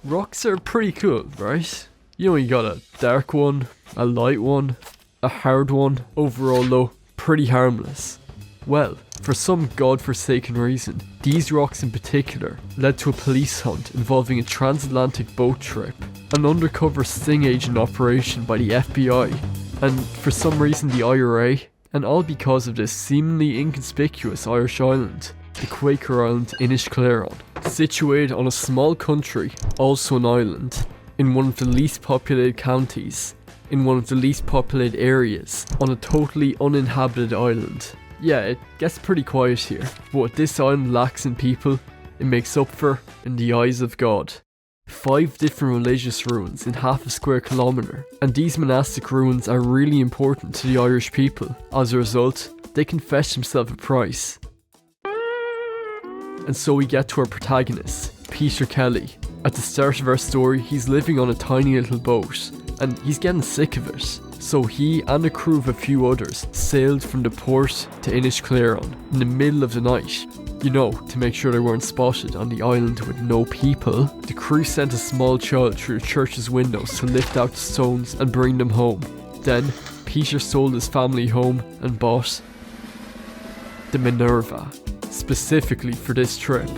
Rocks are pretty cool, right? You know, you got a dark one, a light one, a hard one. Overall though, pretty harmless. Well, for some godforsaken reason, these rocks in particular led to a police hunt involving a transatlantic boat trip, an undercover sting agent operation by the FBI, and for some reason the IRA, and all because of this seemingly inconspicuous Irish island, the Quaker Island Inishclaren, situated on a small country, also an island, in one of the least populated counties, in one of the least populated areas, on a totally uninhabited island. Yeah, it gets pretty quiet here, but what this island lacks in people, it makes up for in the eyes of God. 5 different religious ruins in half a square kilometre, and these monastic ruins are really important to the Irish people. As a result, they can fetch themselves a price. And so we get to our protagonist, Peter Kelly. At the start of our story, he's living on a tiny little boat, and he's getting sick of it. So he and a crew of a few others sailed from the port to Inishclaren in the middle of the night. You know, to make sure they weren't spotted on the island with no people. The crew sent a small child through the church's windows to lift out the stones and bring them home. Then, Peter sold his family home and bought the Minerva, specifically for this trip.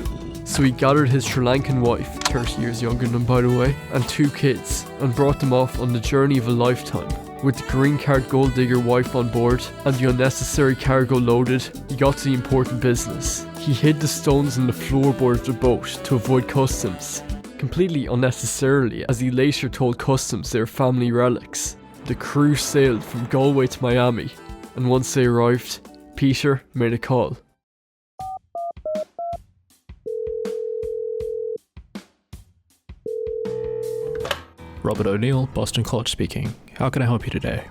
So he gathered his Sri Lankan wife, 30 years younger than him by the way, and 2 kids, and brought them off on the journey of a lifetime. With the green card gold digger wife on board and the unnecessary cargo loaded, he got to the important business. He hid the stones in the floorboard of the boat to avoid customs, completely unnecessarily, as he later told customs they were family relics. The crew sailed from Galway to Miami, and once they arrived, Peter made a call. Robert O'Neill, Boston College speaking. How can I help you today?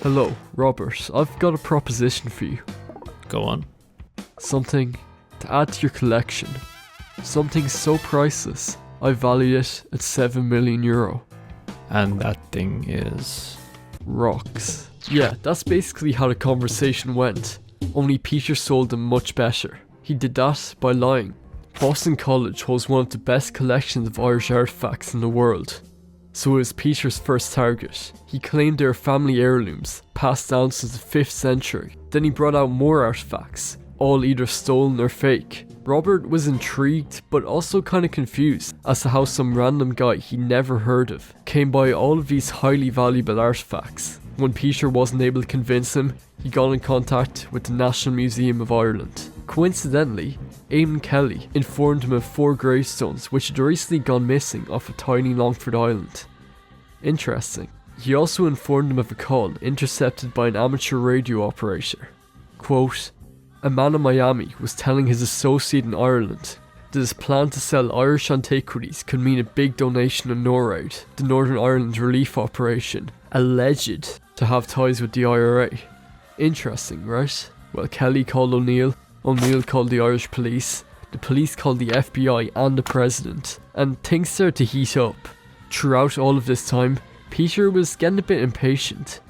Hello, Robert. I've got a proposition for you. Go on. Something to add to your collection. Something so priceless, I value it at €7 million. And that thing is... rocks. Yeah, that's basically how the conversation went. Only Peter sold them much better. He did that by lying. Boston College holds one of the best collections of Irish artifacts in the world. So it was Peter's first target. He claimed they were family heirlooms, passed down since the 5th century. Then he brought out more artifacts, all either stolen or fake. Robert was intrigued, but also kinda confused as to how some random guy he never heard of came by all of these highly valuable artifacts. When Peter wasn't able to convince him, he got in contact with the National Museum of Ireland. Coincidentally, Eamon Kelly informed him of 4 gravestones which had recently gone missing off a tiny Longford island. Interesting. He also informed him of a call intercepted by an amateur radio operator. Quote, "A man in Miami was telling his associate in Ireland that his plan to sell Irish antiquities could mean a big donation in NORAD, the Northern Ireland Relief Operation, alleged to have ties with the IRA. Interesting, right? Well, Kelly called O'Neill, O'Neill called the Irish police, the police called the FBI and the president, and things started to heat up. Throughout all of this time, Peter was getting a bit impatient.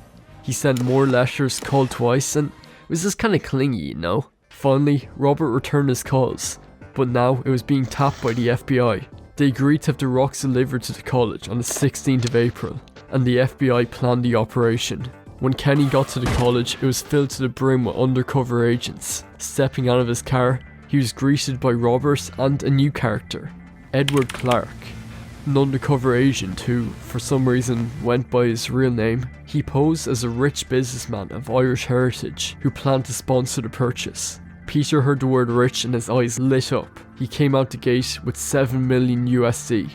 He sent more letters, called twice, and was just kinda clingy, you know? Finally, Robert returned his calls, but now it was being tapped by the FBI. They agreed to have the rocks delivered to the college on the 16th of April, and the FBI planned the operation. When Kenny got to the college, it was filled to the brim with undercover agents. Stepping out of his car, he was greeted by Robert and a new character, Edward Clark, an undercover agent who, for some reason, went by his real name. He posed as a rich businessman of Irish heritage who planned to sponsor the purchase. Peter heard the word rich and his eyes lit up. He came out the gate with $7 million USD.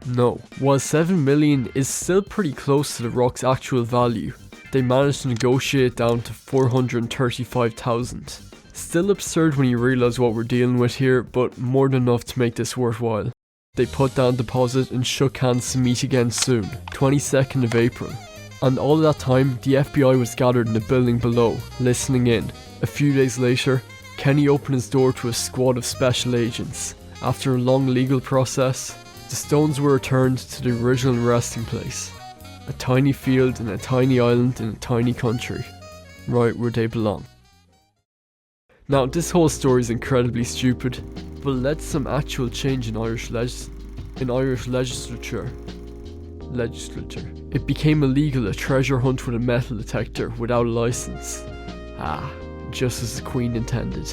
No, while $7 million is still pretty close to the rock's actual value, they managed to negotiate it down to $435,000. Still absurd when you realise what we're dealing with here, but more than enough to make this worthwhile. They put down deposit and shook hands to meet again soon, 22nd of April. And all that time, the FBI was gathered in the building below, listening in. A few days later, Kenny opened his door to a squad of special agents. After a long legal process, the stones were returned to the original resting place. A tiny field in a tiny island in a tiny country. Right where they belong. Now, this whole story is incredibly stupid, but led to some actual change in Irish legislature. It became illegal to treasure hunt with a metal detector without a license. Just as the Queen intended.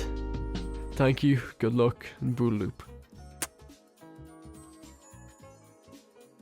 Thank you, good luck, and boodaloop.